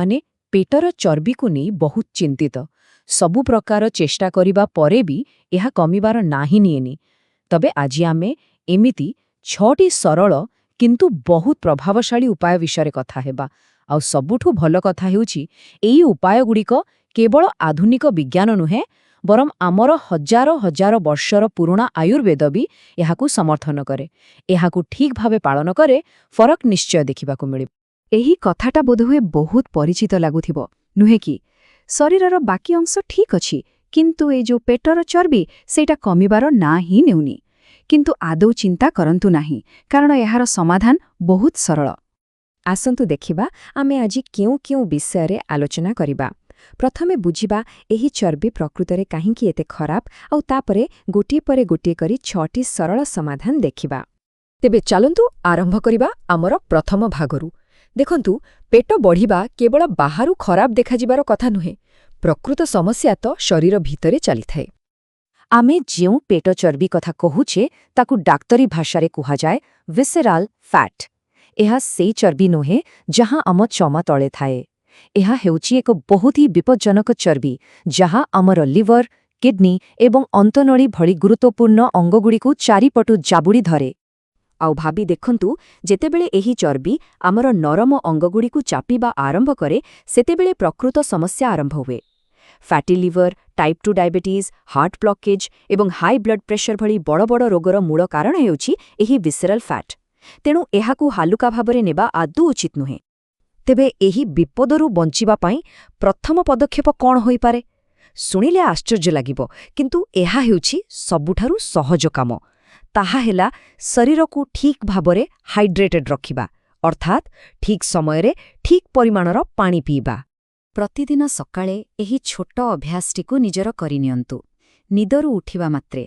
ମାନେ ପେଟର ଚର୍ବିକୁ ନେଇ ବହୁତ ଚିନ୍ତିତ। ସବୁ ପ୍ରକାର ଚେଷ୍ଟା କରିବା ପରେ ବି ଏହା କମିବାର ନାହିଁ ନିଏନି। ତବେ ଆଜି ଆମେ ଏମିତି 6ଟି ସରଳ କିନ୍ତୁ ବହୁତ ପ୍ରଭାବଶାଳୀ ଉପାୟ ବିଷୟରେ କଥା ହେବା। ଆଉ ସବୁଠୁ ଭଲ କଥା ହେଉଛି ଏହି ଉପାୟଗୁଡ଼ିକ କେବଳ ଆଧୁନିକ ବିଜ୍ଞାନ ନୁହେଁ, ବରଂ ଆମର ହଜାର ହଜାର ବର୍ଷର ପୁରୁଣା ଆୟୁର୍ବେଦ ବି ଏହାକୁ ସମର୍ଥନ କରେ। ଏହାକୁ ଠିକ୍ ଭାବେ ପାଳନ କରେ, ଫରକ ନିଶ୍ଚୟ ଦେଖିବାକୁ ମିଳିବ। ଏହି କଥାଟା ବୋଧହୁଏ ବହୁତ ପରିଚିତ ଲାଗୁଥିବ, ନୁହେଁ କି? ଶରୀରର ବାକି ଅଂଶ ଠିକ୍ ଅଛି, କିନ୍ତୁ ଏ ଯେଉଁ ପେଟର ଚର୍ବି ସେଇଟା କମିବାର ନାଁ ହିଁ ନେଉନି। କିନ୍ତୁ ଆଦୌ ଚିନ୍ତା କରନ୍ତୁ ନାହିଁ, କାରଣ ଏହାର ସମାଧାନ ବହୁତ ସରଳ। ଆସନ୍ତୁ ଦେଖିବା ଆମେ ଆଜି କେଉଁ କେଉଁ ବିଷୟରେ ଆଲୋଚନା କରିବା। ପ୍ରଥମେ ବୁଝିବା ଏହି ଚର୍ବି ପ୍ରକୃତରେ କାହିଁକି ଏତେ ଖରାପ, ଆଉ ତାପରେ ଗୋଟିଏ ପରେ ଗୋଟିଏ କରି 6ଟି ସରଳ ସମାଧାନ ଦେଖିବା। ତେବେ ଚାଲନ୍ତୁ ଆରମ୍ଭ କରିବା ଆମର ପ୍ରଥମ ଭାଗରୁ। ଦେଖନ୍ତୁ, ପେଟ ବଢ଼ିବା କେବଳ ବାହାରୁ ଖରାପ ଦେଖାଯିବାର କଥା ନୁହେଁ। ପ୍ରକୃତ ସମସ୍ୟା ତ ଶରୀର ଭିତରେ ଚାଲିଥାଏ। ଆମେ ଯେଉଁ ପେଟ ଚର୍ବି କଥା କହୁଛେ ତାକୁ ଡାକ୍ତରୀ ଭାଷାରେ କୁହାଯାଏ ଭିସେରାଲ ଫ୍ୟାଟ୍। ଏହା ସେଇ ଚର୍ବି ନୁହେଁ ଯାହା ଆମ ଚମା ତଳେ ଥାଏ। ଏହା ହେଉଛି ଏକ ବହୁତ ହି ବିପଜ୍ଜନକ ଚର୍ବି, ଯାହା ଆମର ଲିଭର, କିଡ୍ନି ଏବଂ ଅନ୍ତନଳୀ ଭଳି ଗୁରୁତ୍ୱପୂର୍ଣ୍ଣ ଅଙ୍ଗଗୁଡ଼ିକୁ ଚାରିପଟୁ ଜାବୁଡ଼ି ଧରେ। ଆଉ ଭାବି ଦେଖନ୍ତୁ, ଯେତେବେଳେ ଏହି ଚର୍ବି ଆମର ନରମ ଅଙ୍ଗଗୁଡ଼ିକୁ ଚାପିବା ଆରମ୍ଭ କରେ, ସେତେବେଳେ ପ୍ରକୃତ ସମସ୍ୟା ଆରମ୍ଭ ହୁଏ। Fatty liver, type 2 diabetes, heart blockage ଏବଂ ହାଇ ବ୍ଲଡ୍ ପ୍ରେସର ଭଳି ବଡ଼ ବଡ଼ ରୋଗର ମୂଳ କାରଣ ହେଉଛି ଏହି ଭିସେରାଲ ଫ୍ୟାଟ୍। ତେଣୁ ଏହାକୁ ହାଲୁକା ଭାବରେ ନେବା ଆଦୌ ଉଚିତ ନୁହେଁ। ତେବେ ଏହି ବିପଦରୁ ବଞ୍ଚିବା ପାଇଁ ପ୍ରଥମ ପଦକ୍ଷେପ କ'ଣ ହୋଇପାରେ? ଶୁଣିଲେ ଆଶ୍ଚର୍ଯ୍ୟ ଲାଗିବ, କିନ୍ତୁ ଏହା ହେଉଛି ସବୁଠାରୁ ସହଜ କାମ। ତାହା ହେଲା ଶରୀରକୁ ଠିକ୍ ଭାବରେ ହାଇଡ୍ରେଟେଡ୍ ରଖିବା, ଅର୍ଥାତ୍ ଠିକ୍ ସମୟରେ ଠିକ୍ ପରିମାଣର ପାଣି ପିଇବା। ପ୍ରତିଦିନ ସକାଳେ ଏହି ଛୋଟ ଅଭ୍ୟାସଟିକୁ ନିଜର କରିନିଅନ୍ତୁ। ନିଦରୁ ଉଠିବା ମାତ୍ରେ,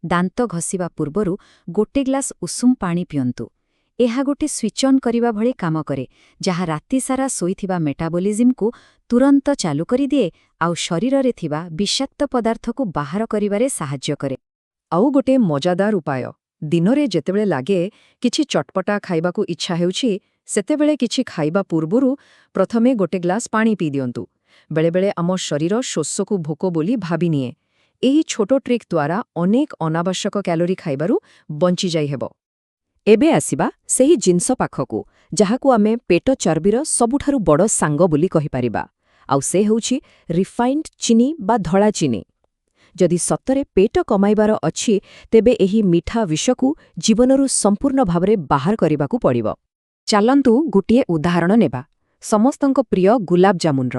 ଦାନ୍ତ ଘଷିବା ପୂର୍ବରୁ ଗୋଟେ ଗ୍ଲାସ ଉଷୁମ ପାଣି ପିଅନ୍ତୁ। ଏହା ଗୋଟେ ସ୍ୱିଚ୍ ଅନ୍ କରିବା ଭଳି କାମ କରେ, ଯାହା ରାତିସାରା ଶୋଇଥିବା ମେଟାବଲିଜିମ୍କୁ ତୁରନ୍ତ ଚାଲୁ କରିଦିଏ ଆଉ ଶରୀରରେ ଥିବା ବିଷାକ୍ତ ପଦାର୍ଥକୁ ବାହାର କରିବାରେ ସାହାଯ୍ୟ କରେ। ଆଉ ଗୋଟେ ମଜାଦାର ଉପାୟ, ଦିନରେ ଯେତେବେଳେ ଲାଗେ କିଛି ଚଟପଟା ଖାଇବାକୁ ଇଚ୍ଛା ହେଉଛି, ସେତେବେଳେ କିଛି ଖାଇବା ପୂର୍ବରୁ ପ୍ରଥମେ ଗୋଟେ ଗ୍ଲାସ ପାଣି ପିଇ ଦିଅନ୍ତୁ। ବେଳେବେଳେ ଆମ ଶରୀର ଶୋଷକୁ ଭୋକ ବୋଲି ଭାବିନିଏ। ଏହି ଛୋଟ ଟ୍ରିକ୍ ଦ୍ୱାରା ଅନେକ ଅନାବଶ୍ୟକ କ୍ୟାଲୋରି ଖାଇବାରୁ ବଞ୍ଚିଯାଇ ହେବ। ଏବେ ଆସିବା ସେହି ଜିନିଷ ପାଖକୁ, ଯାହାକୁ ଆମେ ପେଟ ଚର୍ବିର ସବୁଠାରୁ ବଡ଼ ସାଙ୍ଗ ବୋଲି କହିପାରିବା। ଆଉ ସେ ହେଉଛି ରିଫାଇଣ୍ଡ ଚିନି ବା ଧଳା ଚିନି। ଯଦି ସତରେ ପେଟ କମାଇବାର ଅଛି, ତେବେ ଏହି ମିଠା ବିଷକୁ ଜୀବନରୁ ସମ୍ପୂର୍ଣ୍ଣ ଭାବରେ ବାହାର କରିବାକୁ ପଡ଼ିବ। ଚାଲନ୍ତୁ ଗୋଟିଏ ଉଦାହରଣ ନେବା, ସମସ୍ତଙ୍କ ପ୍ରିୟ ଗୁଲାବ ଜାମୁନର।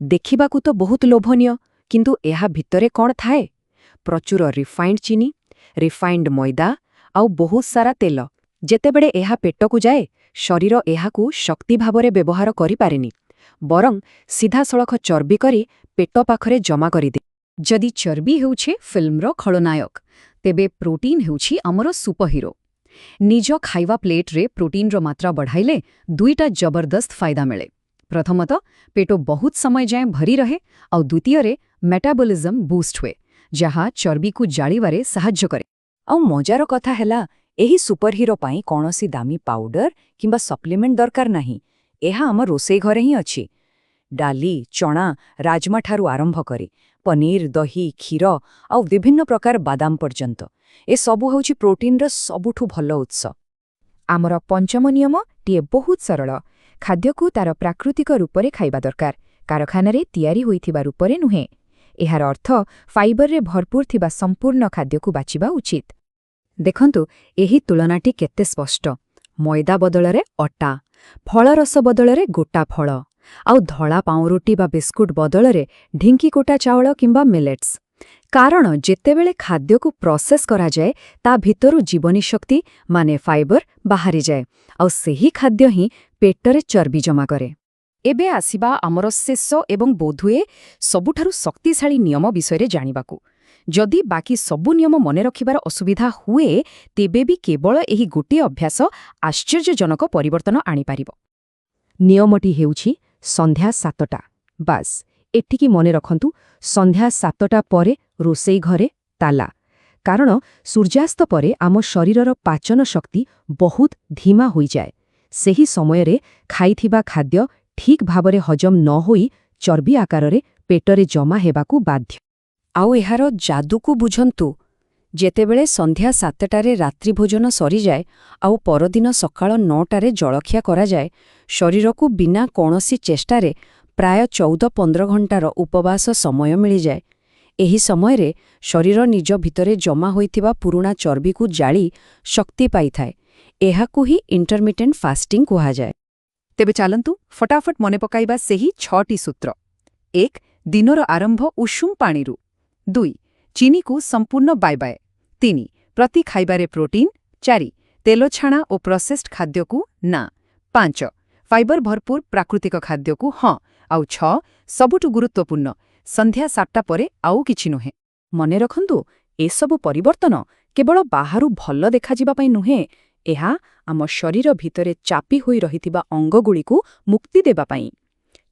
ଦେଖିବାକୁ ତ ବହୁତ ଲୋଭନୀୟ, କିନ୍ତୁ ଏହା ଭିତରେ କ'ଣ ଥାଏ? ପ୍ରଚୁର ରିଫାଇଣ୍ଡ ଚିନି, ରିଫାଇଣ୍ଡ ମଇଦା ଆଉ ବହୁତ ସାରା ତେଲ। ଯେତେବେଳେ ଏହା ପେଟକୁ ଯାଏ, ଶରୀର ଏହାକୁ ଶକ୍ତି ଭାବରେ ବ୍ୟବହାର କରିପାରେନି, ବରଂ ସିଧାସଳଖ ଚର୍ବି କରି ପେଟ ପାଖରେ ଜମା କରିଦିଏ। ଯଦି ଚର୍ବି ହେଉଛି ଫିଲ୍ମର ଖଳନାୟକ, ତେବେ ପ୍ରୋଟିନ୍ ହେଉଛି ଆମର ସୁପରହିରୋ। ନିଜ ଖାଇବା ପ୍ଲେଟ୍ରେ ପ୍ରୋଟିନ୍ର ମାତ୍ରା ବଢ଼ାଇଲେ 2ଟା ଜବରଦସ୍ତ ଫାଇଦା ମିଳେ। ପ୍ରଥମତଃ, ପେଟ ବହୁତ ସମୟ ଯାଏଁ ଭରି ରହେ, ଆଉ ଦ୍ୱିତୀୟରେ ମେଟାବଲିଜମ୍ ବୁଷ୍ଟ ହୁଏ, ଯାହା ଚର୍ବିକୁ ଜାଳିବାରେ ସାହାଯ୍ୟ କରେ। ଆଉ ମଜାର କଥା ହେଲା, ଏହି ସୁପରହିରୋ ପାଇଁ କୌଣସି ଦାମୀ ପାଉଡର କିମ୍ବା ସପ୍ଲିମେଣ୍ଟ ଦରକାର ନାହିଁ। ଏହା ଆମ ରୋଷେଇ ଘରେ ହିଁ ଅଛି। ଡାଲି, ଚଣା, ରାଜମାଠାରୁ ଆରମ୍ଭ କରି ପନିର, ଦହି, କ୍ଷୀର ଆଉ ବିଭିନ୍ନ ପ୍ରକାର ବାଦାମ ପର୍ଯ୍ୟନ୍ତ ଏସବୁ ହେଉଛି ପ୍ରୋଟିନ୍ର ସବୁଠୁ ଭଲ ଉତ୍ସ। ଆମର ପଞ୍ଚମ ନିୟମଟିଏ ବହୁତ ସରଳ। ଖାଦ୍ୟକୁ ତାର ପ୍ରାକୃତିକ ରୂପରେ ଖାଇବା ଦରକାର, କାରଖାନାରେ ତିଆରି ହୋଇଥିବା ରୂପରେ ନୁହେଁ। ଏହାର ଅର୍ଥ ଫାଇବରରେ ଭରପୁର ଥିବା ସମ୍ପୂର୍ଣ୍ଣ ଖାଦ୍ୟକୁ ବାଛିବା ଉଚିତ। ଦେଖନ୍ତୁ, ଏହି ତୁଳନାଟି କେତେ ସ୍ପଷ୍ଟ। ମଇଦା ବଦଳରେ ଅଟା, ଫଳରସ ବଦଳରେ ଗୋଟା ଫଳ, ଆଉ ଧଳା ପାଉଁରୁଟି ବା ବିସ୍କୁଟ ବଦଳରେ ଢିଙ୍କିକୋଟା ଚାଉଳ କିମ୍ବା ମିଲେଟ୍ସ। କାରଣ ଯେତେବେଳେ ଖାଦ୍ୟକୁ ପ୍ରସେସ୍ କରାଯାଏ, ତା ଭିତରୁ ଜୀବନୀଶକ୍ତି ମାନେ ଫାଇବର ବାହାରିଯାଏ, ଆଉ ସେହି ଖାଦ୍ୟ ହିଁ ପେଟରେ ଚର୍ବି ଜମା କରେ। ଏବେ ଆସିବା ଆମର ଶେଷ ଏବଂ ବୋଧହୁଏ ସବୁଠାରୁ ଶକ୍ତିଶାଳୀ ନିୟମ ବିଷୟରେ ଜାଣିବାକୁ। ଯଦି ବାକି ସବୁ ନିୟମ ମନେ ରଖିବାର ଅସୁବିଧା ହୁଏ, ତେବେ ବି କେବଳ ଏହି ଗୋଟିଏ ଅଭ୍ୟାସ ଆଶ୍ଚର୍ଯ୍ୟଜନକ ପରିବର୍ତ୍ତନ ଆଣିପାରିବ। ନିୟମଟି ହେଉଛି ସନ୍ଧ୍ୟା 7ଟା। ବାସ୍, ଏଠିକି ମନେ ରଖନ୍ତୁ, ସନ୍ଧ୍ୟା 7ଟା ପରେ ରୋଷେଇ ଘରେ ତାଲା। କାରଣ ସୂର୍ଯ୍ୟାସ୍ତ ପରେ ଆମ ଶରୀରର ପାଚନ ଶକ୍ତି ବହୁତ ଧୀମା ହୋଇଯାଏ। ସେହି ସମୟରେ ଖାଇଥିବା ଖାଦ୍ୟ ଠିକ୍ ଭାବରେ ହଜମ ନ ହୋଇ ଚର୍ବି ଆକାରରେ ପେଟରେ ଜମା ହେବାକୁ ବାଧ୍ୟ। ଆଉ ଏହାର ଯାଦୁକୁ ବୁଝନ୍ତୁ। ଯେତେବେଳେ ସନ୍ଧ୍ୟା 7ଟାରେ ରାତ୍ରିଭୋଜନ ସରିଯାଏ ଆଉ ପରଦିନ ସକାଳ 9ଟାରେ ଜଳଖିଆ କରାଯାଏ, ଶରୀରକୁ ବିନା କୌଣସି ଚେଷ୍ଟାରେ ପ୍ରାୟ 14-15 ଘଣ୍ଟାର ଉପବାସ ସମୟ ମିଳିଯାଏ। ଏହି ସମୟରେ ଶରୀର ନିଜ ଭିତରେ ଜମା ହୋଇଥିବା ପୁରୁଣା ଚର୍ବିକୁ ଜାଳି ଶକ୍ତି ପାଇଥାଏ। ଏହାକୁ ହିଁ ଇଣ୍ଟରମିଟେଣ୍ଟ ଫାଷ୍ଟିଂ କୁହାଯାଏ। ତେବେ ଚାଲନ୍ତୁ ଫଟାଫଟ ମନେ ପକାଇବା ସେହି 6ଟି ସୂତ୍ର। 1. ଦିନର ଆରମ୍ଭ ଉଷୁମ ପାଣିରୁ। 2. ଚିନିକୁ ସମ୍ପୂର୍ଣ୍ଣ ବାଏ। 3. ପ୍ରତି ଖାଇବାରେ ପ୍ରୋଟିନ୍। 4. ତେଲଛାଣା ଓ ପ୍ରସେସ୍ଡ ଖାଦ୍ୟକୁ ନା। 5. ଫାଇବର ଭରପୁର ପ୍ରାକୃତିକ ଖାଦ୍ୟକୁ ହଁ। ଆଉ 6. ସବୁଠୁ ଗୁରୁତ୍ୱପୂର୍ଣ୍ଣ, ସନ୍ଧ୍ୟା 7ଟା ପରେ ଆଉ କିଛି ନୁହେଁ। ମନେ ରଖନ୍ତୁ, ଏସବୁ ପରିବର୍ତ୍ତନ କେବଳ ବାହାରୁ ଭଲ ଦେଖାଯିବା ପାଇଁ ନୁହେଁ, ଏହା ଆମ ଶରୀର ଭିତରେ ଚାପି ହୋଇ ରହିଥିବା ଅଙ୍ଗଗୁଡ଼ିକୁ ମୁକ୍ତି ଦେବା ପାଇଁ।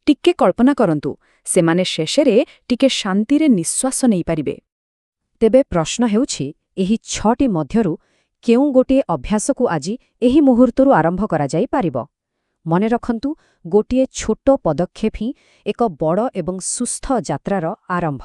ଟିକେ କଳ୍ପନା କରନ୍ତୁ, ସେମାନେ ଶେଷରେ ଟିକେ ଶାନ୍ତିରେ ନିଶ୍ୱାସ ନେଇପାରିବେ। ତେବେ ପ୍ରଶ୍ନ ହେଉଛି, ଏହି 6ଟି ମଧ୍ୟରୁ କେଉଁ ଗୋଟିଏ ଅଭ୍ୟାସକୁ ଆଜି ଏହି ମୁହୂର୍ତ୍ତରୁ ଆରମ୍ଭ କରାଯାଇପାରିବ? ମନେ ରଖନ୍ତୁ, ଗୋଟିଏ ଛୋଟ ପଦକ୍ଷେପ ହିଁ ଏକ ବଡ଼ ଏବଂ ସୁସ୍ଥ ଯାତ୍ରାର ଆରମ୍ଭ।